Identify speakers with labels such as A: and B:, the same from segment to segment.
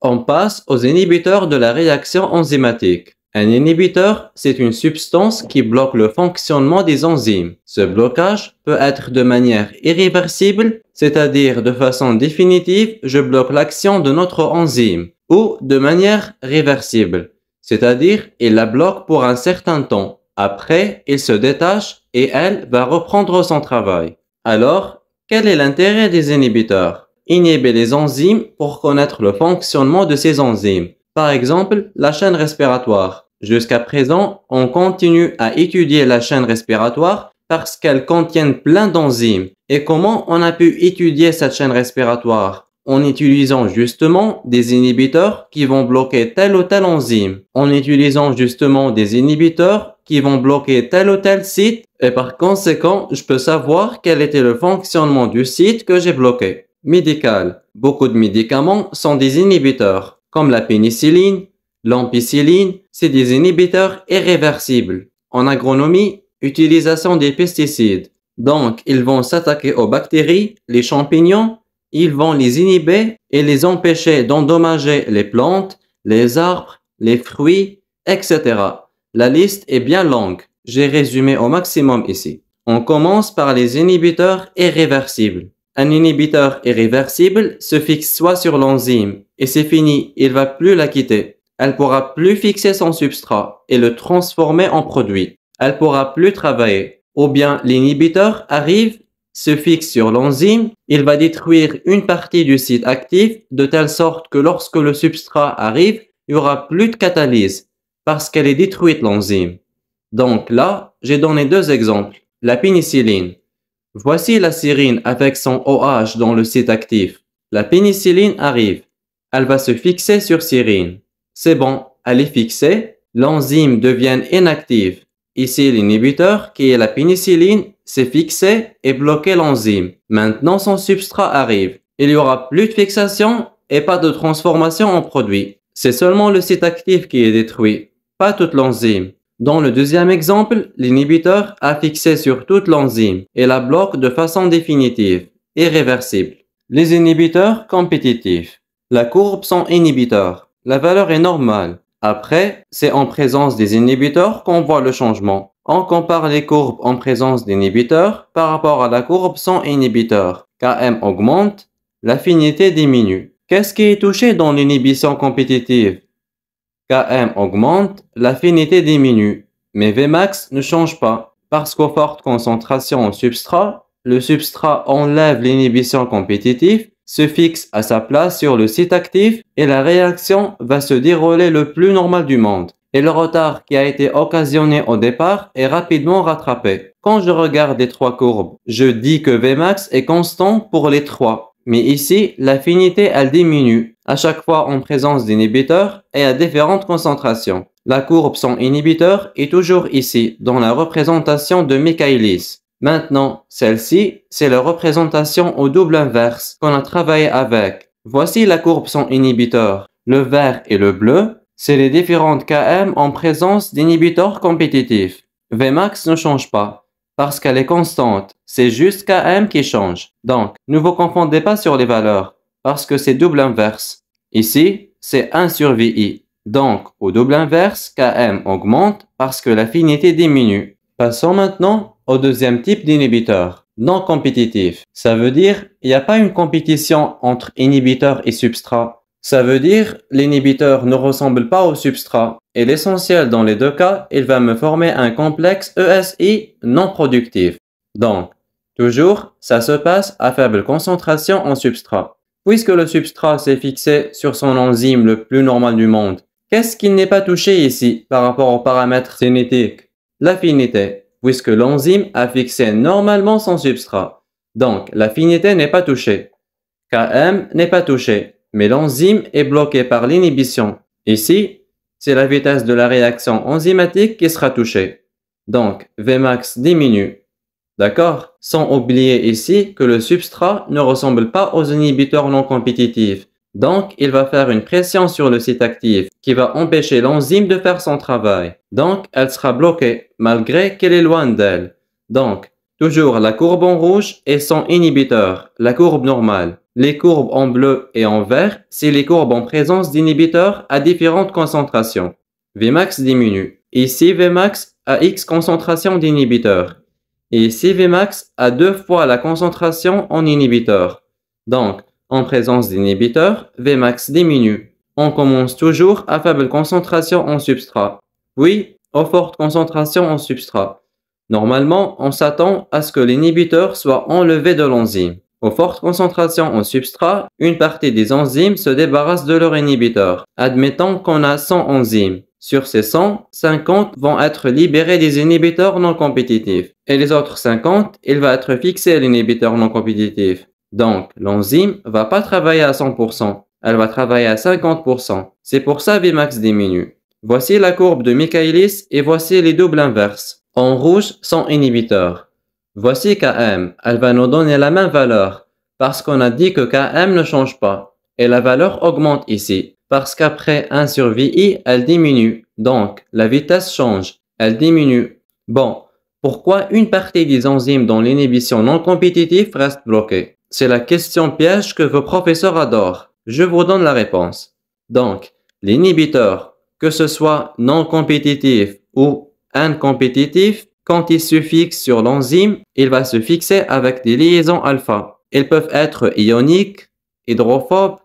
A: On passe aux inhibiteurs de la réaction enzymatique. Un inhibiteur, c'est une substance qui bloque le fonctionnement des enzymes. Ce blocage peut être de manière irréversible, c'est-à-dire de façon définitive, je bloque l'action de notre enzyme, ou de manière réversible, c'est-à-dire il la bloque pour un certain temps. Après, il se détache et elle va reprendre son travail. Alors, quel est l'intérêt des inhibiteurs? Inhiber les enzymes pour connaître le fonctionnement de ces enzymes. Par exemple, la chaîne respiratoire. Jusqu'à présent, on continue à étudier la chaîne respiratoire parce qu'elle contient plein d'enzymes. Et comment on a pu étudier cette chaîne respiratoire? En utilisant justement des inhibiteurs qui vont bloquer tel ou tel enzyme. En utilisant justement des inhibiteurs qui vont bloquer tel ou tel site. Et par conséquent, je peux savoir quel était le fonctionnement du site que j'ai bloqué. Médical. Beaucoup de médicaments sont des inhibiteurs, comme la pénicilline, l'ampicilline, c'est des inhibiteurs irréversibles. En agronomie, utilisation des pesticides. Donc, ils vont s'attaquer aux bactéries, les champignons, ils vont les inhiber et les empêcher d'endommager les plantes, les arbres, les fruits, etc. La liste est bien longue. J'ai résumé au maximum ici. On commence par les inhibiteurs irréversibles. Un inhibiteur irréversible se fixe soit sur l'enzyme et c'est fini, il va plus la quitter. Elle pourra plus fixer son substrat et le transformer en produit. Elle pourra plus travailler. Ou bien l'inhibiteur arrive, se fixe sur l'enzyme, il va détruire une partie du site actif de telle sorte que lorsque le substrat arrive, il y aura plus de catalyse parce qu'elle est détruite l'enzyme. Donc là, j'ai donné deux exemples. La pénicilline. Voici la sérine avec son OH dans le site actif. La pénicilline arrive. Elle va se fixer sur sérine. C'est bon, elle est fixée. L'enzyme devient inactive. Ici, l'inhibiteur, qui est la pénicilline, s'est fixé et bloqué l'enzyme. Maintenant, son substrat arrive. Il n'y aura plus de fixation et pas de transformation en produit. C'est seulement le site actif qui est détruit, pas toute l'enzyme. Dans le deuxième exemple, l'inhibiteur a fixé sur toute l'enzyme et la bloque de façon définitive, irréversible. Les inhibiteurs compétitifs. La courbe sans inhibiteur. La valeur est normale. Après, c'est en présence des inhibiteurs qu'on voit le changement. On compare les courbes en présence d'inhibiteurs par rapport à la courbe sans inhibiteur. Km augmente, l'affinité diminue. Qu'est-ce qui est touché dans l'inhibition compétitive? Km augmente, l'affinité diminue, mais Vmax ne change pas, parce qu'aux fortes concentrations en substrat, le substrat enlève l'inhibition compétitive, se fixe à sa place sur le site actif et la réaction va se dérouler le plus normal du monde. Et le retard qui a été occasionné au départ est rapidement rattrapé. Quand je regarde les trois courbes, je dis que Vmax est constant pour les trois. Mais ici, l'affinité, elle diminue, à chaque fois en présence d'inhibiteurs et à différentes concentrations. La courbe sans inhibiteur est toujours ici, dans la représentation de Michaelis. Maintenant, celle-ci, c'est la représentation au double inverse qu'on a travaillé avec. Voici la courbe sans inhibiteur. Le vert et le bleu, c'est les différentes Km en présence d'inhibiteurs compétitifs. Vmax ne change pas parce qu'elle est constante. C'est juste Km qui change. Donc, ne vous confondez pas sur les valeurs parce que c'est double inverse. Ici, c'est 1 sur VI. Donc, au double inverse, Km augmente parce que l'affinité diminue. Passons maintenant au deuxième type d'inhibiteur, non compétitif. Ça veut dire il n'y a pas une compétition entre inhibiteur et substrat. Ça veut dire l'inhibiteur ne ressemble pas au substrat. Et l'essentiel dans les deux cas, il va me former un complexe ESI non productif. Donc, toujours, ça se passe à faible concentration en substrat. Puisque le substrat s'est fixé sur son enzyme le plus normal du monde, qu'est-ce qui n'est pas touché ici par rapport aux paramètres cinétiques? L'affinité, puisque l'enzyme a fixé normalement son substrat. Donc, l'affinité n'est pas touchée. Km n'est pas touché, mais l'enzyme est bloquée par l'inhibition. Ici, c'est la vitesse de la réaction enzymatique qui sera touchée. Donc, Vmax diminue. D'accord? Sans oublier ici que le substrat ne ressemble pas aux inhibiteurs non compétitifs. Donc, il va faire une pression sur le site actif qui va empêcher l'enzyme de faire son travail. Donc, elle sera bloquée malgré qu'elle est loin d'elle. Donc, toujours la courbe en rouge est son inhibiteur, la courbe normale. Les courbes en bleu et en vert, c'est les courbes en présence d'inhibiteurs à différentes concentrations. Vmax diminue. Ici, Vmax a X concentration d'inhibiteurs. Et ici, Vmax a 2 fois la concentration en inhibiteur. Donc, en présence d'inhibiteurs, Vmax diminue. On commence toujours à faible concentration en substrat, puis aux fortes concentrations en substrat. Normalement, on s'attend à ce que l'inhibiteur soit enlevé de l'enzyme. Aux fortes concentrations en substrat, une partie des enzymes se débarrasse de leur inhibiteur. Admettons qu'on a 100 enzymes. Sur ces 100, 50 vont être libérés des inhibiteurs non compétitifs. Et les autres 50, il va être fixé à l'inhibiteur non compétitif. Donc, l'enzyme va pas travailler à 100%. Elle va travailler à 50%. C'est pour ça Vmax diminue. Voici la courbe de Michaelis et voici les doubles inverses. En rouge, son inhibiteur. Voici Km. Elle va nous donner la même valeur parce qu'on a dit que Km ne change pas. Et la valeur augmente ici parce qu'après 1 sur VI, elle diminue. Donc, la vitesse change. Elle diminue. Bon, pourquoi une partie des enzymes dans l'inhibition non compétitive reste bloquée? C'est la question piège que vos professeurs adorent. Je vous donne la réponse. Donc, l'inhibiteur, que ce soit non compétitif ou incompétitif, quand il se fixe sur l'enzyme, il va se fixer avec des liaisons alpha. Elles peuvent être ioniques, hydrophobes,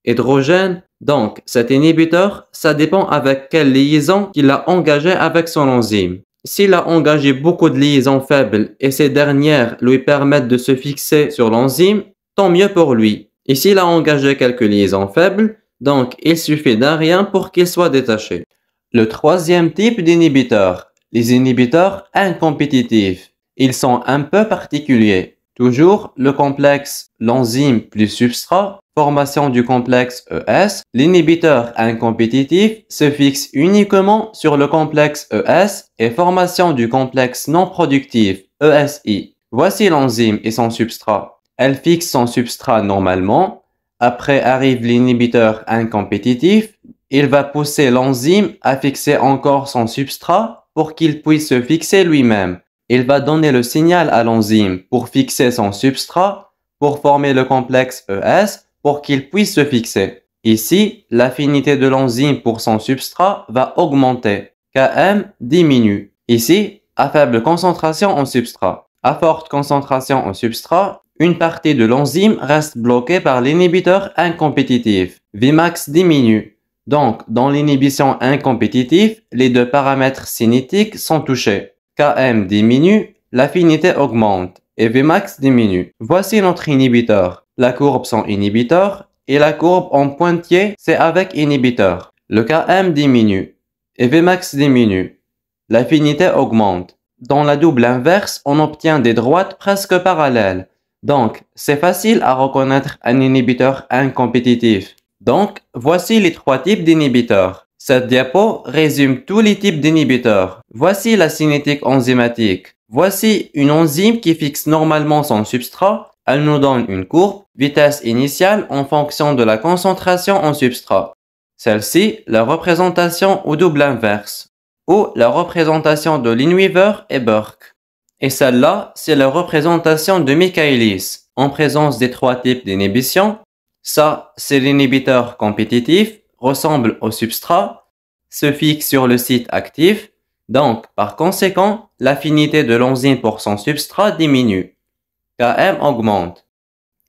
A: hydrogènes. Donc, cet inhibiteur, ça dépend avec quelle liaison qu'il a engagé avec son enzyme. S'il a engagé beaucoup de liaisons faibles et ces dernières lui permettent de se fixer sur l'enzyme, tant mieux pour lui. Et s'il a engagé quelques liaisons faibles, donc il suffit d'un rien pour qu'il soit détaché. Le troisième type d'inhibiteur, les inhibiteurs incompétitifs. Ils sont un peu particuliers. Toujours le complexe l'enzyme plus substrat, formation du complexe ES. L'inhibiteur incompétitif se fixe uniquement sur le complexe ES et formation du complexe non productif ESI. Voici l'enzyme et son substrat. Elle fixe son substrat normalement. Après arrive l'inhibiteur incompétitif. Il va pousser l'enzyme à fixer encore son substrat pour qu'il puisse se fixer lui-même. Il va donner le signal à l'enzyme pour fixer son substrat, pour former le complexe ES, pour qu'il puisse se fixer. Ici, l'affinité de l'enzyme pour son substrat va augmenter. Km diminue. Ici, à faible concentration en substrat. À forte concentration en substrat, une partie de l'enzyme reste bloquée par l'inhibiteur incompétitif. Vmax diminue. Donc, dans l'inhibition incompétitive, les deux paramètres cinétiques sont touchés. Km diminue, l'affinité augmente et Vmax diminue. Voici notre inhibiteur. La courbe sans inhibiteur et la courbe en pointillé, c'est avec inhibiteur. Le Km diminue et Vmax diminue. L'affinité augmente. Dans la double inverse, on obtient des droites presque parallèles. Donc, c'est facile à reconnaître un inhibiteur incompétitif. Donc, voici les 3 types d'inhibiteurs. Cette diapo résume tous les types d'inhibiteurs. Voici la cinétique enzymatique. Voici une enzyme qui fixe normalement son substrat. Elle nous donne une courbe, vitesse initiale en fonction de la concentration en substrat. Celle-ci, la représentation au double inverse, ou la représentation de Lineweaver et Burke. Et celle-là, c'est la représentation de Michaelis, en présence des 3 types d'inhibition. Ça, c'est l'inhibiteur compétitif, ressemble au substrat, se fixe sur le site actif. Donc, par conséquent, l'affinité de l'enzyme pour son substrat diminue. Km augmente.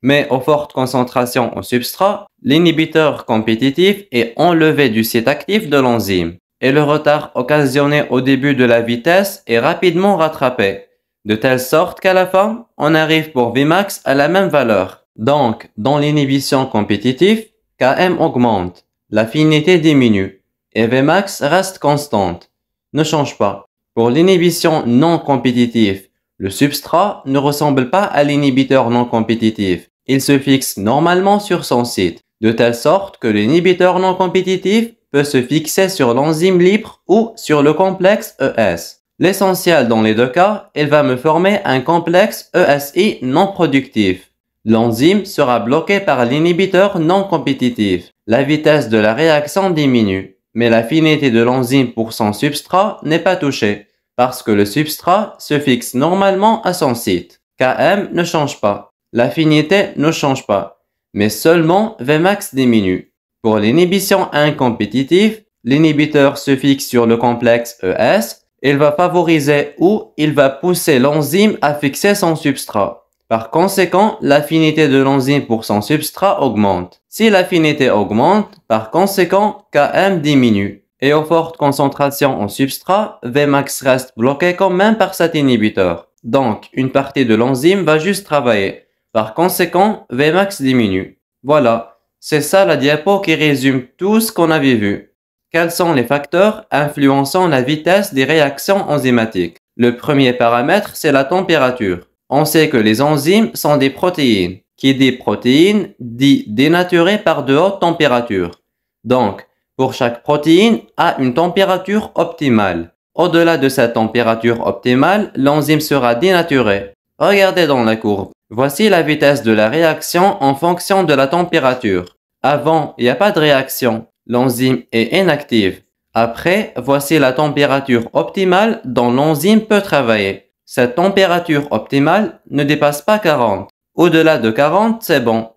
A: Mais aux fortes concentrations au substrat, l'inhibiteur compétitif est enlevé du site actif de l'enzyme. Et le retard occasionné au début de la vitesse est rapidement rattrapé. De telle sorte qu'à la fin, on arrive pour Vmax à la même valeur. Donc, dans l'inhibition compétitive, Km augmente, l'affinité diminue, et Vmax reste constante, ne change pas. Pour l'inhibition non compétitive, le substrat ne ressemble pas à l'inhibiteur non compétitif. Il se fixe normalement sur son site, de telle sorte que l'inhibiteur non compétitif peut se fixer sur l'enzyme libre ou sur le complexe ES. L'essentiel dans les deux cas, il va me former un complexe ESI non productif. L'enzyme sera bloquée par l'inhibiteur non compétitif. La vitesse de la réaction diminue, mais l'affinité de l'enzyme pour son substrat n'est pas touchée, parce que le substrat se fixe normalement à son site. Km ne change pas. L'affinité ne change pas. mais seulement Vmax diminue. Pour l'inhibition incompétitive, l'inhibiteur se fixe sur le complexe ES. Il va favoriser ou il va pousser l'enzyme à fixer son substrat. Par conséquent, l'affinité de l'enzyme pour son substrat augmente. Si l'affinité augmente, par conséquent, Km diminue. Et aux fortes concentrations en substrat, Vmax reste bloqué quand même par cet inhibiteur. Donc, une partie de l'enzyme va juste travailler. Par conséquent, Vmax diminue. Voilà, c'est ça la diapo qui résume tout ce qu'on avait vu. Quels sont les facteurs influençant la vitesse des réactions enzymatiques? Le premier paramètre, c'est la température. On sait que les enzymes sont des protéines. Qui dit protéines dit dénaturées par de hautes températures. Donc, pour chaque protéine a une température optimale. Au-delà de cette température optimale, l'enzyme sera dénaturée. Regardez dans la courbe. Voici la vitesse de la réaction en fonction de la température. Avant, il n'y a pas de réaction. L'enzyme est inactive. Après, voici la température optimale dont l'enzyme peut travailler. Cette température optimale ne dépasse pas 40. Au-delà de 40, c'est bon.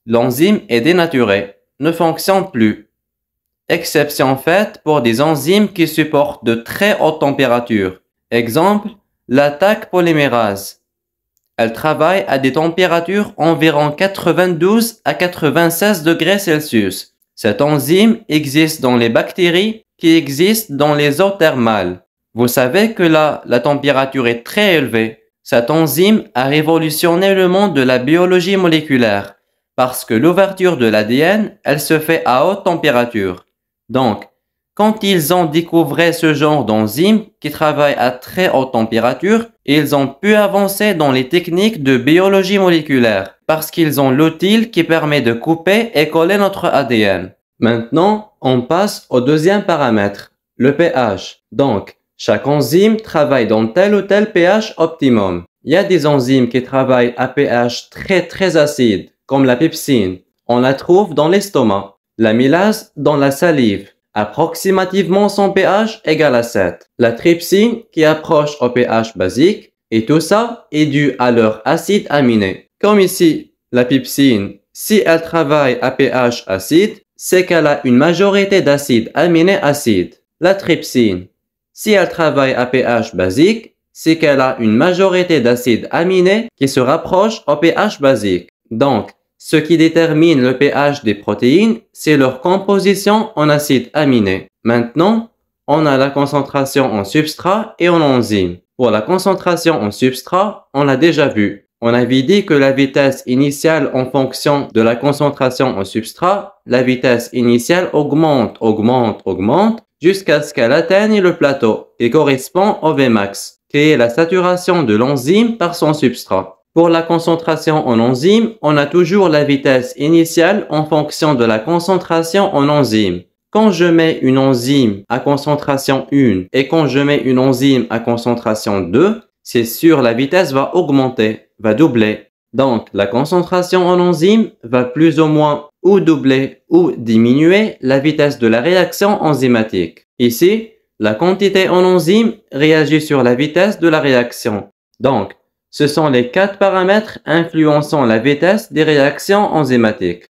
A: L'enzyme est dénaturée, ne fonctionne plus. Exception faite pour des enzymes qui supportent de très hautes températures. Exemple, la Taq polymérase. Elle travaille à des températures environ 92 à 96 degrés Celsius. Cette enzyme existe dans les bactéries qui existent dans les eaux thermales. Vous savez que là, la température est très élevée. Cette enzyme a révolutionné le monde de la biologie moléculaire parce que l'ouverture de l'ADN, elle se fait à haute température. Donc, quand ils ont découvert ce genre d'enzyme qui travaille à très haute température, ils ont pu avancer dans les techniques de biologie moléculaire parce qu'ils ont l'outil qui permet de couper et coller notre ADN. Maintenant, on passe au deuxième paramètre, le pH. Donc, chaque enzyme travaille dans tel ou tel pH optimum. Il y a des enzymes qui travaillent à pH très acide, comme la pepsine. On la trouve dans l'estomac. L'amylase dans la salive. Approximativement son pH égale à 7. La trypsine qui approche au pH basique. Et tout ça est dû à leur acide aminé. Comme ici, la pepsine, si elle travaille à pH acide, c'est qu'elle a une majorité d'acides aminés acides. La trypsine, si elle travaille à pH basique, c'est qu'elle a une majorité d'acides aminés qui se rapprochent au pH basique. Donc, ce qui détermine le pH des protéines, c'est leur composition en acides aminés. Maintenant, on a la concentration en substrat et en enzyme. Pour la concentration en substrat, on l'a déjà vu. On avait dit que la vitesse initiale en fonction de la concentration en substrat, la vitesse initiale augmente jusqu'à ce qu'elle atteigne le plateau qui correspond au Vmax, qui est la saturation de l'enzyme par son substrat. Pour la concentration en enzyme, on a toujours la vitesse initiale en fonction de la concentration en enzyme. Quand je mets une enzyme à concentration 1 et quand je mets une enzyme à concentration 2, c'est sûr la vitesse va augmenter, va doubler. Donc la concentration en enzyme va plus ou moins ou doubler ou diminuer la vitesse de la réaction enzymatique. Ici, la quantité en enzyme réagit sur la vitesse de la réaction. Donc, ce sont les 4 paramètres influençant la vitesse des réactions enzymatiques.